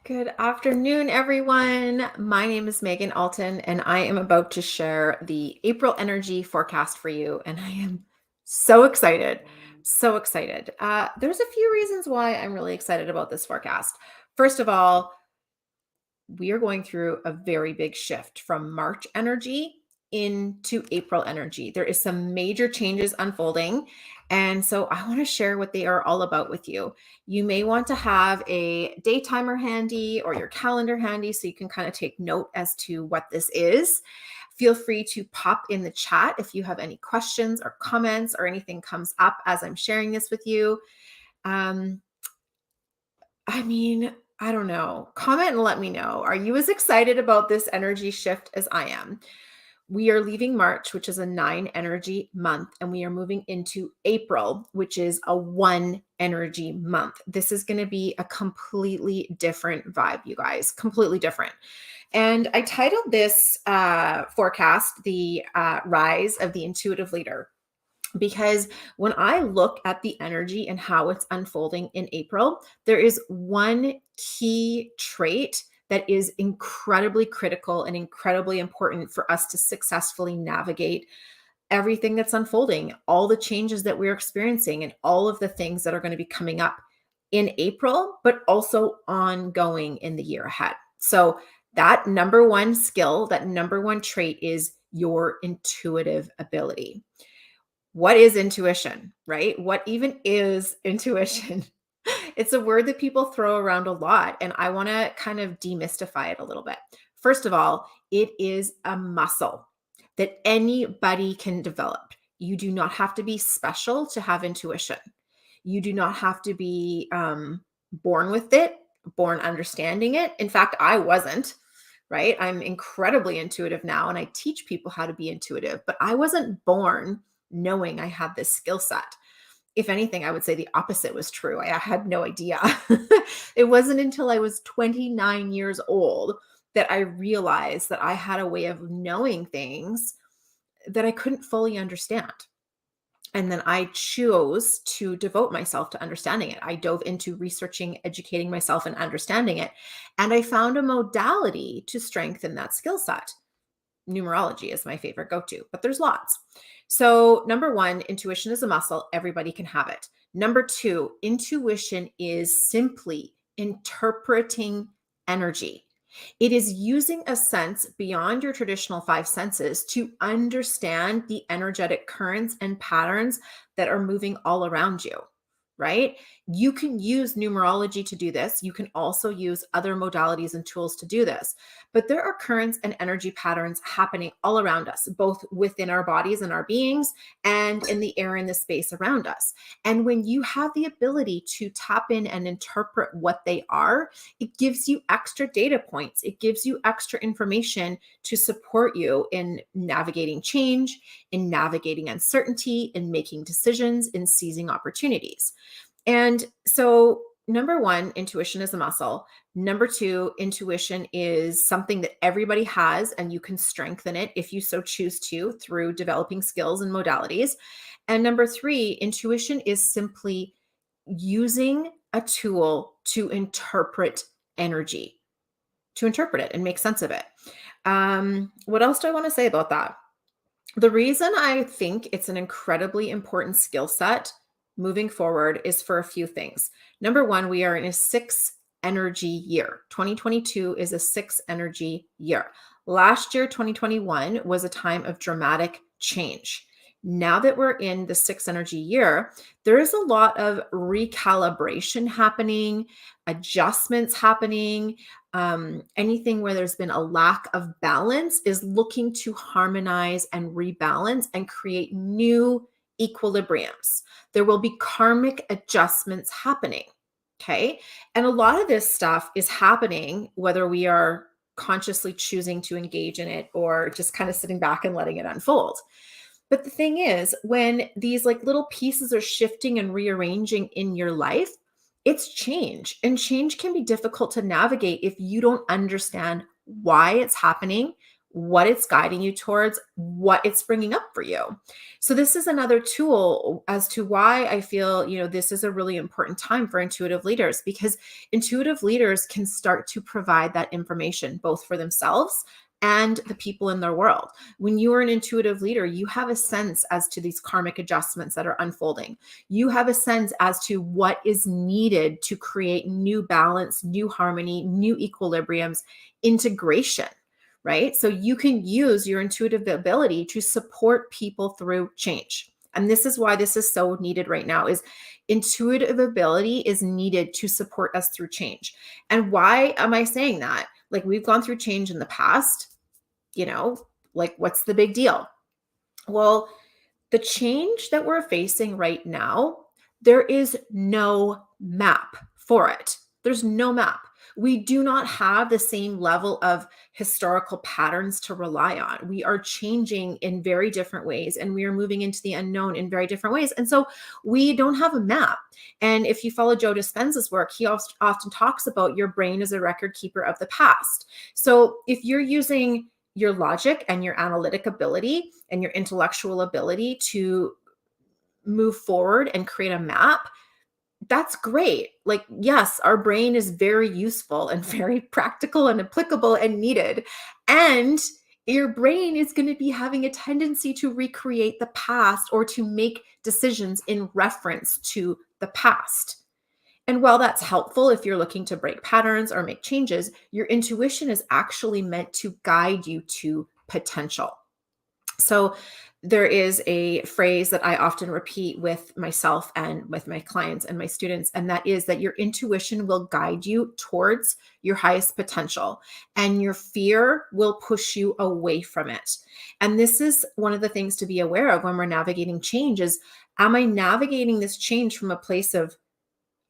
Good afternoon, everyone. My name is Megan Alton, and I am about to share the April energy forecast for you. And I am so excited. So excited. There's a few reasons why I'm really excited about this forecast. First of all, we are going through a very big shift from March energy into April energy. There is some major changes unfolding. And so I want to share what they are all about with you. You may want to have a day timer handy or your calendar handy so you can kind of take note as to what this is. Feel free to pop in the chat if you have any questions or comments or anything comes up as I'm sharing this with you. Um, I mean, I don't know. Comment and let me know. Are you as excited about this energy shift as I am? We are leaving March, which is a 9 energy month, and we are moving into April, which is a 1 energy month. This is going to be a completely different vibe, you guys, completely different. And I titled this forecast, The Rise of the Intuitive Leader, because when I look at the energy and how it's unfolding in April, there is one key trait that is incredibly critical and incredibly important for us to successfully navigate everything that's unfolding, all the changes that we're experiencing, and all of the things that are going to be coming up in April, but also ongoing in the year ahead. So, that number one skill, that number one trait is your intuitive ability. What is intuition, right? What even is intuition? It's a word that people throw around a lot, and I want to kind of demystify it a little bit. First of all, it is a muscle that anybody can develop. You do not have to be special to have intuition. You do not have to be born with it, born understanding it. In fact, I wasn't, right? I'm incredibly intuitive now, and I teach people how to be intuitive, but I wasn't born knowing I had this skill set. If anything, I would say the opposite was true. I had no idea. It wasn't until I was 29 years old that I realized that I had a way of knowing things that I couldn't fully understand. And then I chose to devote myself to understanding it. I dove into researching, educating myself, and understanding it. And I found a modality to strengthen that skill set. Numerology is my favorite go-to, but there's lots. So, number one, intuition is a muscle. Everybody can have it. Number two, intuition is simply interpreting energy. It is using a sense beyond your traditional five senses to understand the energetic currents and patterns that are moving all around you, right? You can use numerology to do this. You can also use other modalities and tools to do this. But there are currents and energy patterns happening all around us, both within our bodies and our beings and in the air and the space around us. And when you have the ability to tap in and interpret what they are, it gives you extra data points. It gives you extra information to support you in navigating change, in navigating uncertainty, in making decisions, in seizing opportunities. And so, number one, intuition is a muscle. Number two, intuition is something that everybody has, and you can strengthen it if you so choose to through developing skills and modalities. And number three, intuition is simply using a tool to interpret energy, to interpret it and make sense of it. What else do I want to say about that? The reason I think it's an incredibly important skill set moving forward is for a few things. Number one, we are in a 6 energy year. 2022 is a 6 energy year. Last year, 2021, was a time of dramatic change. Now that we're in the 6 energy year, there is a lot of recalibration happening, adjustments happening. Anything where there's been a lack of balance is looking to harmonize and rebalance and create new equilibriums. There will be karmic adjustments happening. Okay. And a lot of this stuff is happening whether we are consciously choosing to engage in it or just kind of sitting back and letting it unfold. But the thing is, when these like little pieces are shifting and rearranging in your life, it's change. And change can be difficult to navigate if you don't understand why it's happening, what it's guiding you towards, what it's bringing up for you. So this is another tool as to why I feel, this is a really important time for intuitive leaders, because intuitive leaders can start to provide that information both for themselves and the people in their world. When you are an intuitive leader, you have a sense as to these karmic adjustments that are unfolding. You have a sense as to what is needed to create new balance, new harmony, new equilibriums, integration, right? So you can use your intuitive ability to support people through change. And this is why this is so needed right now, is intuitive ability is needed to support us through change. And why am I saying that? Like, we've gone through change in the past, like, what's the big deal? Well, the change that we're facing right now, there is no map for it. There's no map. We do not have the same level of historical patterns to rely on. We are changing in very different ways, and we are moving into the unknown in very different ways. And so we don't have a map. And if you follow Joe Dispenza's work, he often talks about your brain as a record keeper of the past. So if you're using your logic and your analytic ability and your intellectual ability to move forward and create a map, that's great. Like, yes, our brain is very useful and very practical and applicable and needed. And your brain is going to be having a tendency to recreate the past or to make decisions in reference to the past. And while that's helpful if you're looking to break patterns or make changes, your intuition is actually meant to guide you to potential. So there is a phrase that I often repeat with myself and with my clients and my students, and that is that your intuition will guide you towards your highest potential, and your fear will push you away from it. And this is one of the things to be aware of when we're navigating change is, am I navigating this change from a place of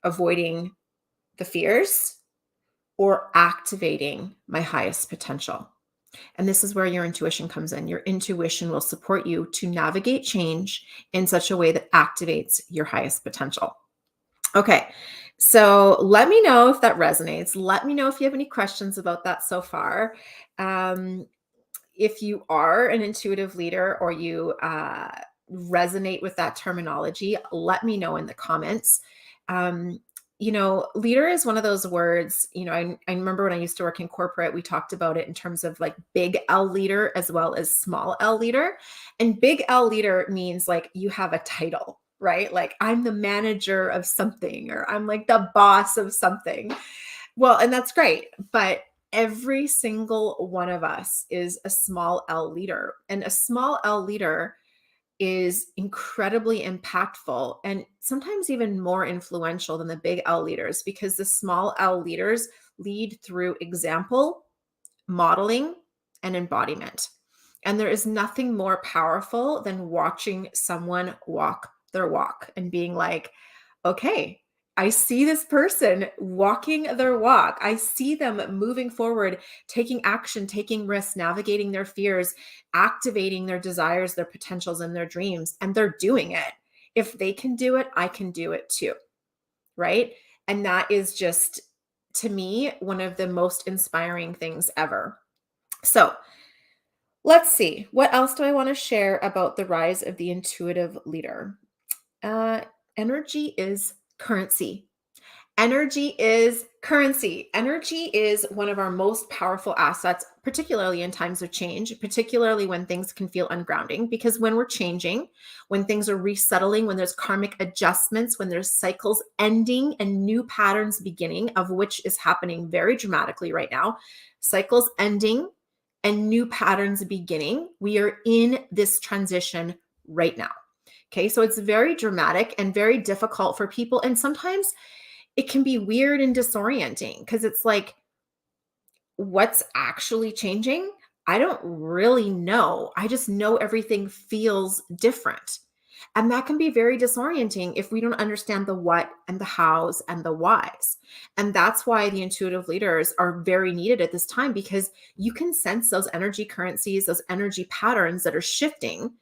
avoiding the fears or activating my highest potential? And this is where your intuition comes in. Your intuition will support you to navigate change in such a way that activates your highest potential. Okay, so let me know if that resonates. Let me know if you have any questions about that so far. If you are an intuitive leader or you resonate with that terminology, let me know in the comments. Leader is one of those words, I remember when I used to work in corporate, we talked about it in terms of like big L leader as well as small L leader. And big L leader means like you have a title, right? Like, I'm the manager of something, or I'm like the boss of something. Well, and that's great. But every single one of us is a small L leader, and a small L leader is incredibly impactful and sometimes even more influential than the big L leaders, because the small L leaders lead through example, modeling, and embodiment. And there is nothing more powerful than watching someone walk their walk and being like, okay, I see this person walking their walk. I see them moving forward, taking action, taking risks, navigating their fears, activating their desires, their potentials, and their dreams. And they're doing it. If they can do it, I can do it too. Right. And that is just, to me, one of the most inspiring things ever. So let's see. What else do I want to share about the rise of the intuitive leader? Energy is currency. Energy is currency. Energy is one of our most powerful assets, particularly in times of change, particularly when things can feel ungrounding. Because when we're changing, when things are resettling, when there's karmic adjustments, when there's cycles ending and new patterns beginning, of which is happening very dramatically right now, cycles ending and new patterns beginning, we are in this transition right now. Okay, so it's very dramatic and very difficult for people. And sometimes it can be weird and disorienting because it's like, what's actually changing? I don't really know. I just know everything feels different. And that can be very disorienting if we don't understand the what and the hows and the whys. And that's why the intuitive leaders are very needed at this time, because you can sense those energy currencies, those energy patterns that are shifting.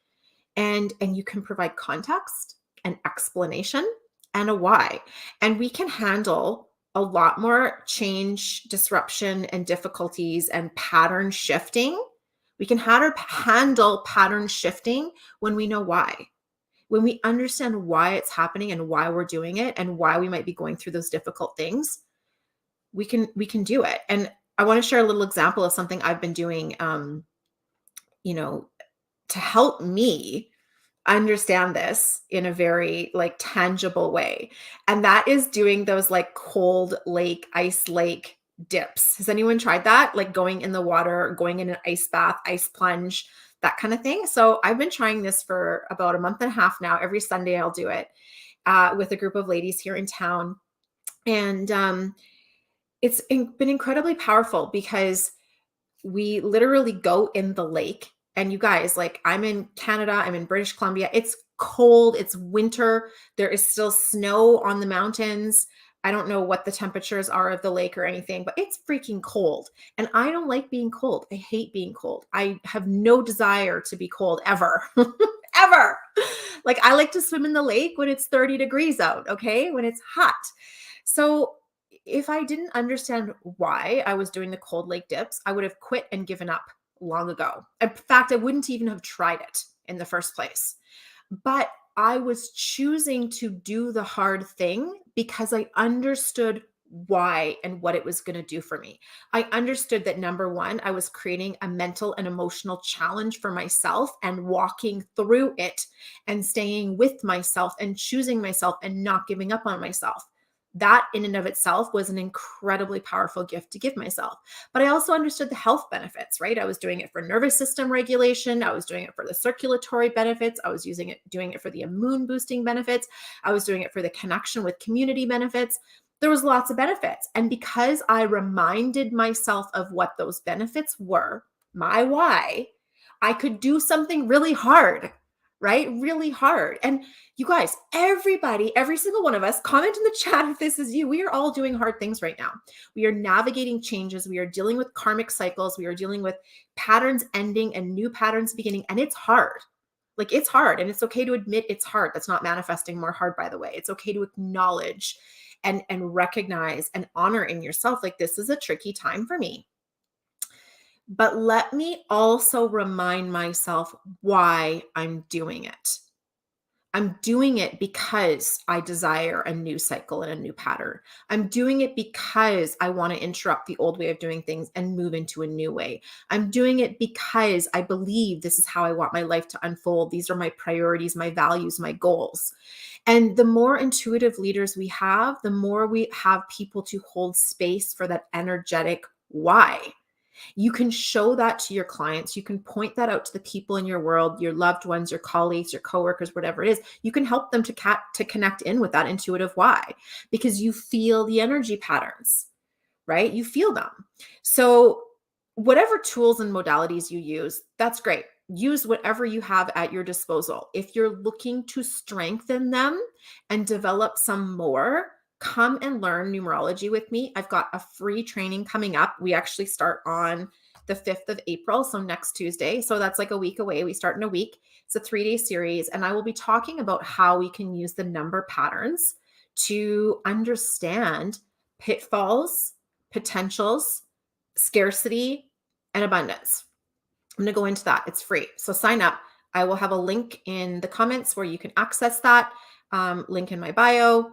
And you can provide context and explanation and a why. And we can handle a lot more change, disruption, and difficulties and pattern shifting We can handle pattern shifting when we know why. When we understand why it's happening and why we're doing it and why we might be going through those difficult things, we can do it. And I want to share a little example of something I've been doing, you know, to help me understand this in a very like tangible way. And that is doing those like cold lake, ice lake dips. Has anyone tried that? Like going in the water, going in an ice bath, ice plunge, that kind of thing. So I've been trying this for about a month and a half now. Every Sunday I'll do it with a group of ladies here in town. And been incredibly powerful because we literally go in the lake. And you guys, like, I'm in Canada, I'm in British Columbia. It's cold, it's winter. There is still snow on the mountains. I don't know what the temperatures are of the lake or anything, but it's freaking cold. And I don't like being cold. I hate being cold. I have no desire to be cold ever, ever. Like, I like to swim in the lake when it's 30 degrees out, okay? When it's hot. So if I didn't understand why I was doing the cold lake dips, I would have quit and given up long ago. In fact, I wouldn't even have tried it in the first place. But I was choosing to do the hard thing because I understood why and what it was going to do for me. I understood that number one, I was creating a mental and emotional challenge for myself and walking through it and staying with myself and choosing myself and not giving up on myself. That in and of itself was an incredibly powerful gift to give myself. But I also understood the health benefits, right? I was doing it for nervous system regulation. I was doing it for the circulatory benefits. I was doing it for the immune boosting benefits. I was doing it for the connection with community benefits. There was lots of benefits. And because I reminded myself of what those benefits were, my why, I could do something really hard, right? Really hard. And you guys, everybody, every single one of us, comment in the chat if this is you. We are all doing hard things right now. We are navigating changes. We are dealing with karmic cycles. We are dealing with patterns ending and new patterns beginning. And it's hard. Like, it's hard. And it's okay to admit it's hard. That's not manifesting more hard, by the way. It's okay to acknowledge and recognize and honor in yourself, like, this is a tricky time for me. But let me also remind myself why I'm doing it. I'm doing it because I desire a new cycle and a new pattern. I'm doing it because I want to interrupt the old way of doing things and move into a new way. I'm doing it because I believe this is how I want my life to unfold. These are my priorities, my values, my goals. And the more intuitive leaders we have, the more we have people to hold space for that energetic why. You can show that to your clients. You can point that out to the people in your world, your loved ones, your colleagues, your coworkers, whatever it is. You can help them to connect in with that intuitive why, because you feel the energy patterns, right? You feel them. So whatever tools and modalities you use, that's great. Use whatever you have at your disposal. If you're looking to strengthen them and develop some more, come and learn numerology with me. I've got a free training coming up. We actually start on the 5th of April, so next Tuesday. So that's like a week away. We start in a week. It's a 3-day series, and I will be talking about how we can use the number patterns to understand pitfalls, potentials, scarcity, and abundance. I'm going to go into that. It's free. So sign up. I will have a link in the comments where you can access that, link in my bio.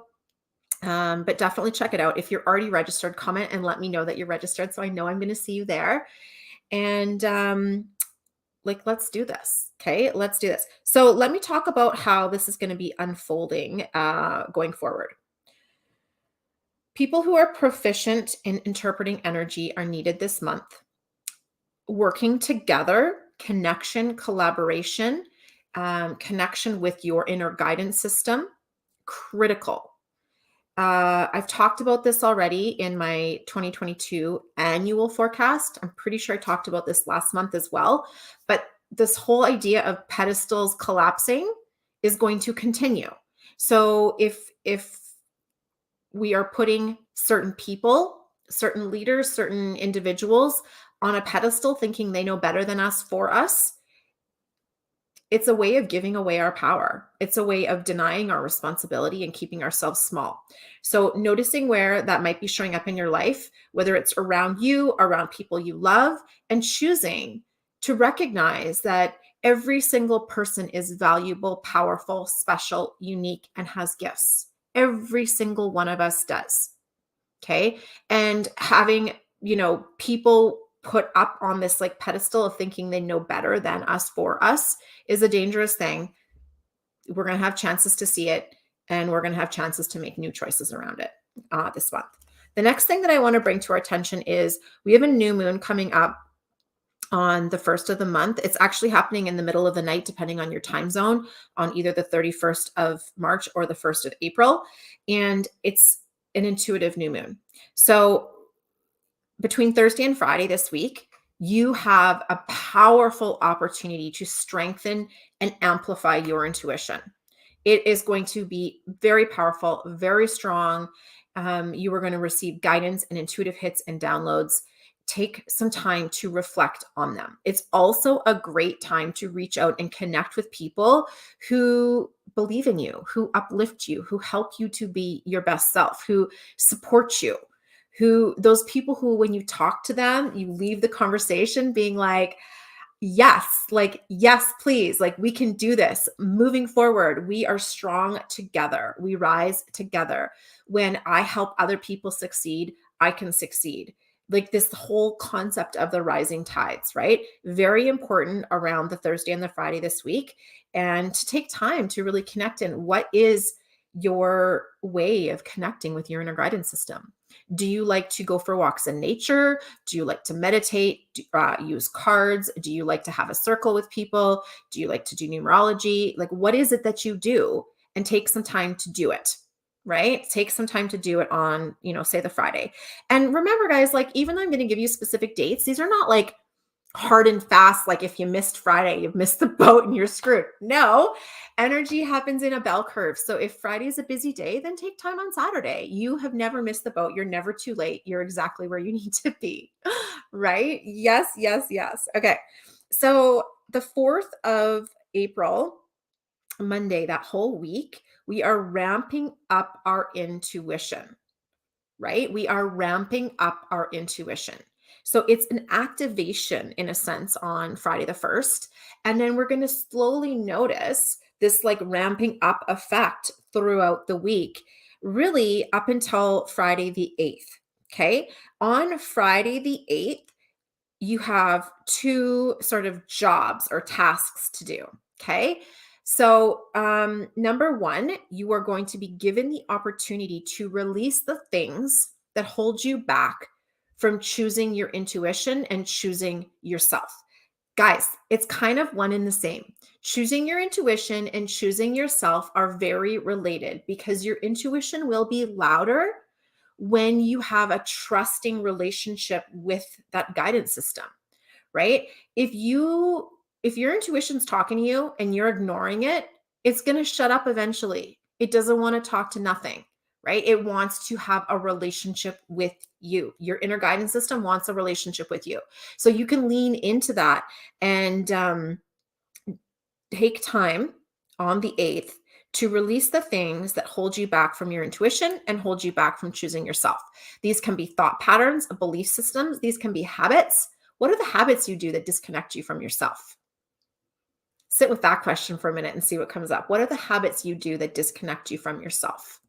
But definitely check it out. If you're already registered, comment and let me know that you're registered, so I know I'm going to see you there. And let's do this. Okay, let's do this. So let me talk about how this is going to be unfolding going forward. People who are proficient in interpreting energy are needed this month. Working together, connection, collaboration, connection with your inner guidance system, critical. I've talked about this already in my 2022 annual forecast. I'm pretty sure I talked about this last month as well. But this whole idea of pedestals collapsing is going to continue. So if we are putting certain people, certain leaders, certain individuals on a pedestal thinking they know better than us for us, it's a way of giving away our power. It's a way of denying our responsibility and keeping ourselves small. So noticing where that might be showing up in your life, whether it's around you, around people you love, and choosing to recognize that every single person is valuable, powerful, special, unique, and has gifts. Every single one of us does. Okay. And having, people put up on this like pedestal of thinking they know better than us for us is a dangerous thing. We're going to have chances to see it, and we're going to have chances to make new choices around it this month. The next thing that I want to bring to our attention is we have a new moon coming up on the first of the month. It's actually happening in the middle of the night, depending on your time zone, on either the 31st of March or the 1st of April. And it's an intuitive new moon. So between Thursday and Friday this week, you have a powerful opportunity to strengthen and amplify your intuition. It is going to be very powerful, very strong. You are going to receive guidance and intuitive hits and downloads. Take some time to reflect on them. It's also a great time to reach out and connect with people who believe in you, who uplift you, who help you to be your best self, who support you, those people who, when you talk to them, you leave the conversation being yes, yes, please, we can do this. Moving forward, we are strong together. We rise together. When I help other people succeed, I can succeed. This whole concept of the rising tides, right? Very important around the Thursday and the Friday this week, and to take time to really connect in what is your way of connecting with your inner guidance system. Do you like to go for walks in nature? Do you like to meditate? Use cards? Do you like to have a circle with people? Do you like to do numerology? What is it that you do? And take some time to do it, right? Take some time to do it on, say the Friday. And remember, guys, even though I'm going to give you specific dates, these are not hard and fast, if you missed Friday, you've missed the boat and you're screwed. No, energy happens in a bell curve. So if Friday is a busy day, then take time on Saturday. You have never missed the boat. You're never too late. You're exactly where you need to be, right? Yes, yes, yes. Okay. So the 4th of April, Monday, that whole week, we are ramping up our intuition, right? We are ramping up our intuition. So it's an activation in a sense on Friday the 1st. And then we're going to slowly notice this ramping up effect throughout the week, really up until Friday the 8th. Okay. On Friday the 8th, you have 2 sort of jobs or tasks to do. Okay. So, number 1, you are going to be given the opportunity to release the things that hold you back from choosing your intuition and choosing yourself. Guys, it's kind of one and the same. Choosing your intuition and choosing yourself are very related, because your intuition will be louder when you have a trusting relationship with that guidance system, right? If your intuition's talking to you and you're ignoring it, it's going to shut up eventually. It doesn't want to talk to nothing, right? It wants to have a relationship with you. Your inner guidance system wants a relationship with you. So you can lean into that and take time on the 8th to release the things that hold you back from your intuition and hold you back from choosing yourself. These can be thought patterns, belief systems. These can be habits. What are the habits you do that disconnect you from yourself? Sit with that question for a minute and see what comes up. What are the habits you do that disconnect you from yourself?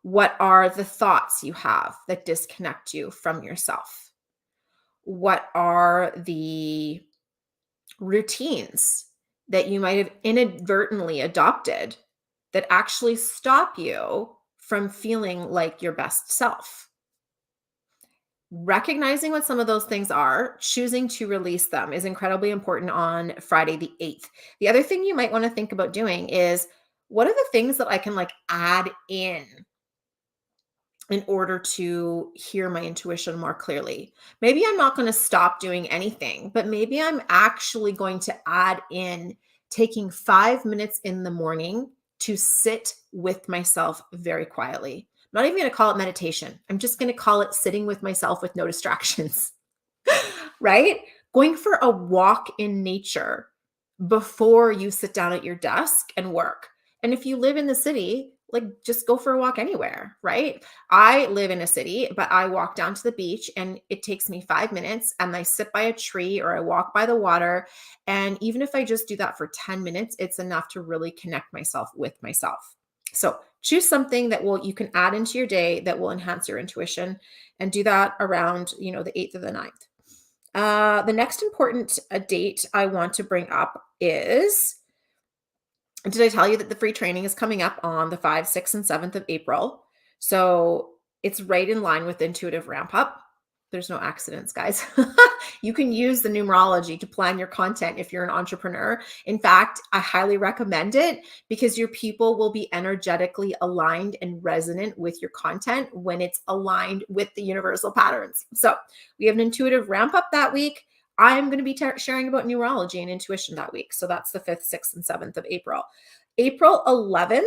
What are the thoughts you have that disconnect you from yourself? What are the routines that you might have inadvertently adopted that actually stop you from feeling like your best self? Recognizing what some of those things are, choosing to release them is incredibly important on Friday the 8th. The other thing you might want to think about doing is, what are the things that I can add in order to hear my intuition more clearly? Maybe I'm not going to stop doing anything, but maybe I'm actually going to add in taking 5 minutes in the morning to sit with myself very quietly. I'm not even going to call it meditation. I'm just going to call it sitting with myself with no distractions, right? Going for a walk in nature before you sit down at your desk and work. And if you live in the city, like just go for a walk anywhere, right? I live in a city, but I walk down to the beach and it takes me 5 minutes and I sit by a tree or I walk by the water. And even if I just do that for 10 minutes, it's enough to really connect myself with myself. So choose something that will you can add into your day that will enhance your intuition and do that around, the 8th or the 9th. The next important date I want to bring up is, did I tell you that the free training is coming up on the 5th, 6th, and 7th of April? So it's right in line with intuitive ramp up. There's no accidents, guys. You can use the numerology to plan your content if you're an entrepreneur. In fact, I highly recommend it because your people will be energetically aligned and resonant with your content when it's aligned with the universal patterns. So we have an intuitive ramp up that week. I am going to be sharing about numerology and intuition that week. So that's the 5th, 6th, and 7th of April. April 11th,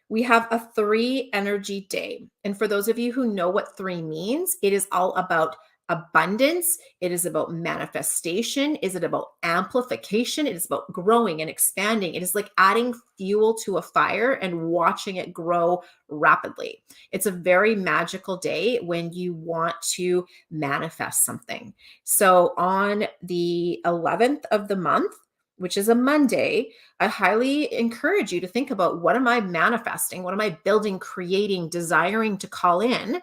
we have a 3 energy day. And for those of you who know what 3 means, it is all about abundance. It is about manifestation. Is it about amplification? It is about growing and expanding. It is like adding fuel to a fire and watching it grow rapidly. It's a very magical day when you want to manifest something. So on the 11th of the month, which is a Monday, I highly encourage you to think about, what am I manifesting? What am I building, creating, desiring to call in?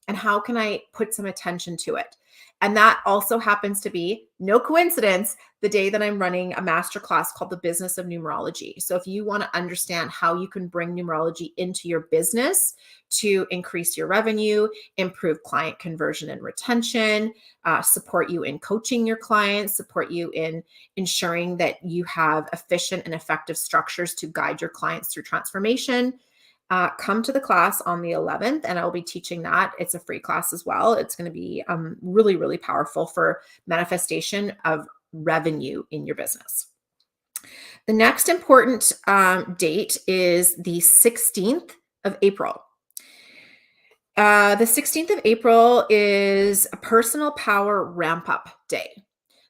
And how can I put some attention to it? And that also happens to be, no coincidence, the day that I'm running a masterclass called The Business of Numerology. So if you want to understand how you can bring numerology into your business to increase your revenue, improve client conversion and retention, support you in coaching your clients, support you in ensuring that you have efficient and effective structures to guide your clients through transformation, come to the class on the 11th, and I'll be teaching that. It's a free class as well. It's going to be really, really powerful for manifestation of revenue in your business. The next important date is the 16th of April. The 16th of April is a personal power ramp up day.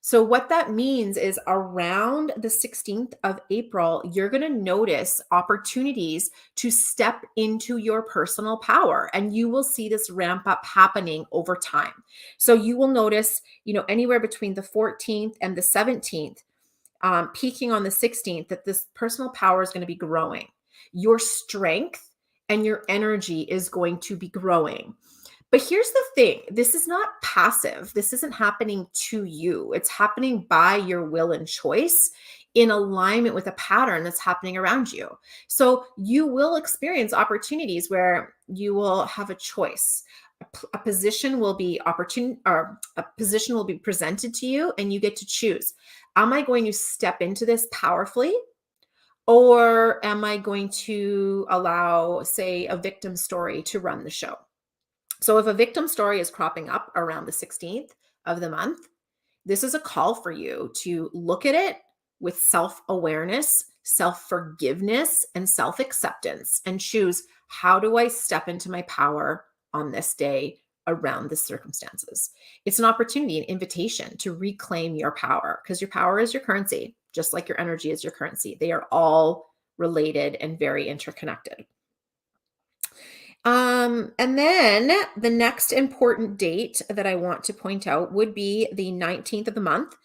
So what that means is, around the 16th of April, you're going to notice opportunities to step into your personal power, and you will see this ramp up happening over time. So you will notice, anywhere between the 14th and the 17th, peaking on the 16th, that this personal power is going to be growing. Your strength and your energy is going to be growing. But here's the thing, this is not passive. This isn't happening to you. It's happening by your will and choice, in alignment with a pattern that's happening around you. So you will experience opportunities where you will have a choice. A position will be presented to you, and you get to choose. Am I going to step into this powerfully? Or am I going to allow, say, a victim story to run the show? So if a victim story is cropping up around the 16th of the month, this is a call for you to look at it with self-awareness, self-forgiveness, and self-acceptance, and choose, how do I step into my power on this day around the circumstances? It's an opportunity, an invitation to reclaim your power, because your power is your currency, just like your energy is your currency. They are all related and very interconnected. And then the next important date that I want to point out would be the 19th of the month.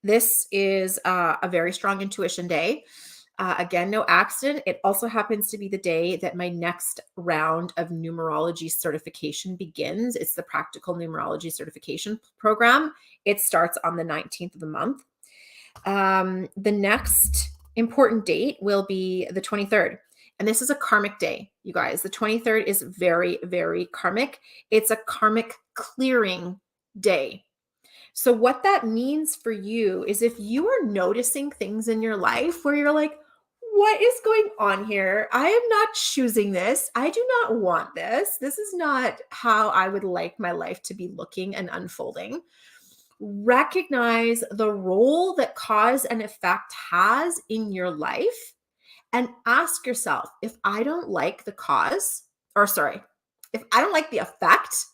This is a very strong intuition day. Again, no accident. It also happens to be the day that my next round of numerology certification begins. It's the Practical Numerology Certification Program. It starts on the 19th of the month. The next important date will be the 23rd. And this is a karmic day, you guys. The 23rd is very, very karmic. It's a karmic clearing day. So what that means for you is, if you are noticing things in your life where you're like, what is going on here? I am not choosing this. I do not want this. This is not how I would like my life to be looking and unfolding. Recognize the role that cause and effect has in your life, and ask yourself, if I don't like the cause, if I don't like the effect,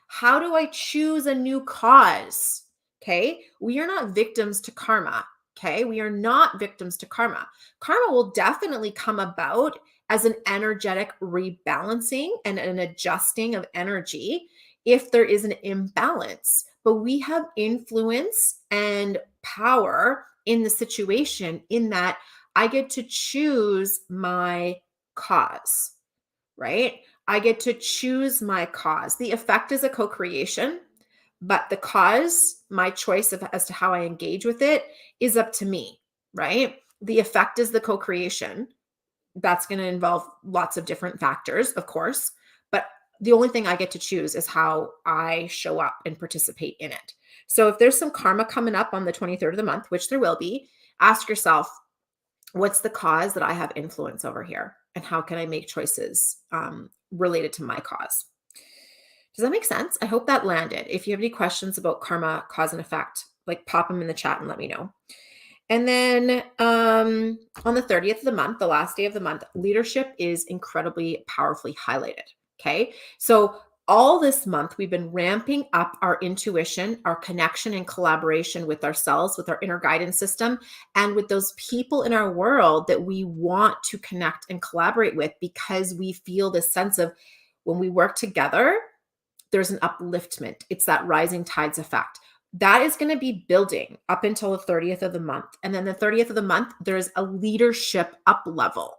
how do I choose a new cause? Okay. We are not victims to karma. Okay. We are not victims to karma. Karma will definitely come about as an energetic rebalancing and an adjusting of energy if there is an imbalance. But we have influence and power in the situation, in that I get to choose my cause, right? I get to choose my cause. The effect is a co-creation, but the cause, my choice of as to how I engage with it, is up to me, right? The effect is the co-creation. That's going to involve lots of different factors, of course, but the only thing I get to choose is how I show up and participate in it. So if there's some karma coming up on the 23rd of the month, which there will be, ask yourself, what's the cause that I have influence over here? And how can I make choices related to my cause? Does that make sense? I hope that landed. If you have any questions about karma, cause and effect, like pop them in the chat and let me know. And then on the 30th of the month, the last day of the month, leadership is incredibly powerfully highlighted. Okay. So all this month, we've been ramping up our intuition, our connection and collaboration with ourselves, with our inner guidance system, and with those people in our world that we want to connect and collaborate with, because we feel this sense of when we work together, there's an upliftment. It's that rising tides effect. That is going to be building up until the 30th of the month. And then the 30th of the month, there's a leadership up level.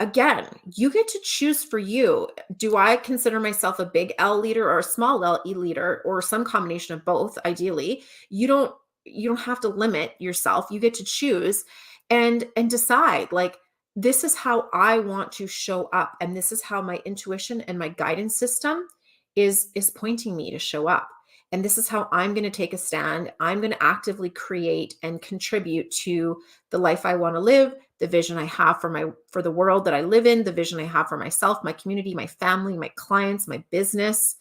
Again, you get to choose for you. Do I consider myself a big L leader or a small L E leader, or some combination of both? Ideally, you don't have to limit yourself. You get to choose and decide, like, this is how I want to show up, and this is how my intuition and my guidance system is pointing me to show up. And this is how I'm going to take a stand. I'm going to actively create and contribute to the life I want to live, the vision I have for the world that I live in, the vision I have for myself, my community, my family, my clients, my business.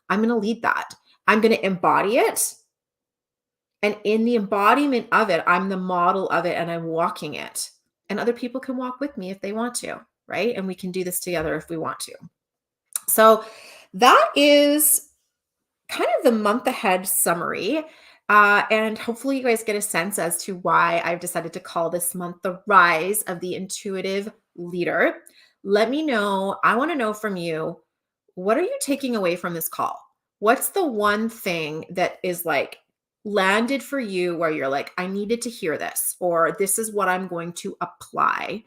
I'm going to lead that. I'm going to embody it. And in the embodiment of it, I'm the model of it, and I'm walking it. And other people can walk with me if they want to, right? And we can do this together if we want to. So that is kind of the month ahead summary. And hopefully you guys get a sense as to why I've decided to call this month the Rise of the Intuitive Leader. Let me know. I want to know from you, what are you taking away from this call? What's the one thing that is like landed for you where you're like, I needed to hear this, or this is what I'm going to apply?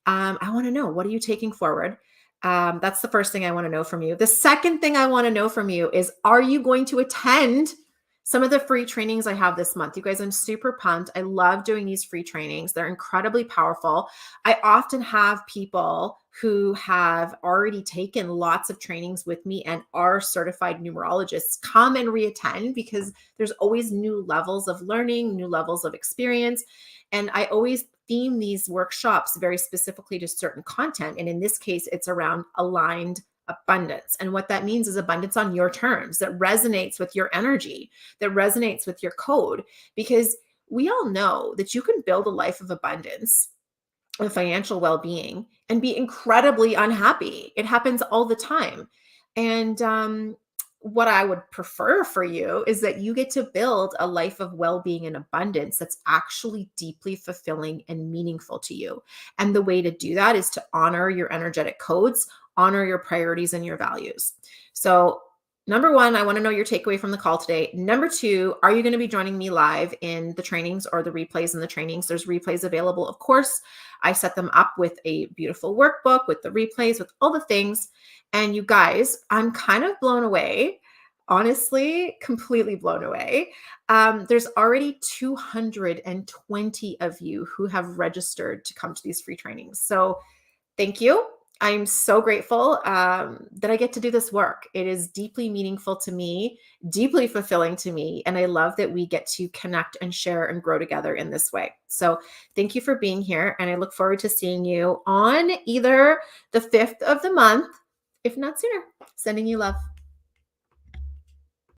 I want to know, what are you taking forward? That's the first thing I want to know from you. The second thing I want to know from you is, are you going to attend some of the free trainings I have this month? You guys, I'm super pumped. I love doing these free trainings. They're incredibly powerful. I often have people who have already taken lots of trainings with me and are certified numerologists come and reattend, because there's always new levels of learning, new levels of experience. And I always theme these workshops very specifically to certain content. And in this case, it's around aligned abundance. And what that means is abundance on your terms, that resonates with your energy, that resonates with your code. Because we all know that you can build a life of abundance, of financial well-being, and be incredibly unhappy. It happens all the time. And what I would prefer for you is that you get to build a life of well-being and abundance that's actually deeply fulfilling and meaningful to you. And the way to do that is to honor your energetic codes, honor your priorities and your values. So number one, I want to know your takeaway from the call today. Number two, are you going to be joining me live in the trainings or the replays in the trainings? There's replays available, of course. I set them up with a beautiful workbook, with the replays, with all the things. And you guys, I'm kind of blown away, honestly, completely blown away. There's already 220 of you who have registered to come to these free trainings. So thank you. I'm so grateful that I get to do this work. It is deeply meaningful to me, deeply fulfilling to me. And I love that we get to connect and share and grow together in this way. So thank you for being here. And I look forward to seeing you on either the 5th of the month, if not sooner. Sending you love.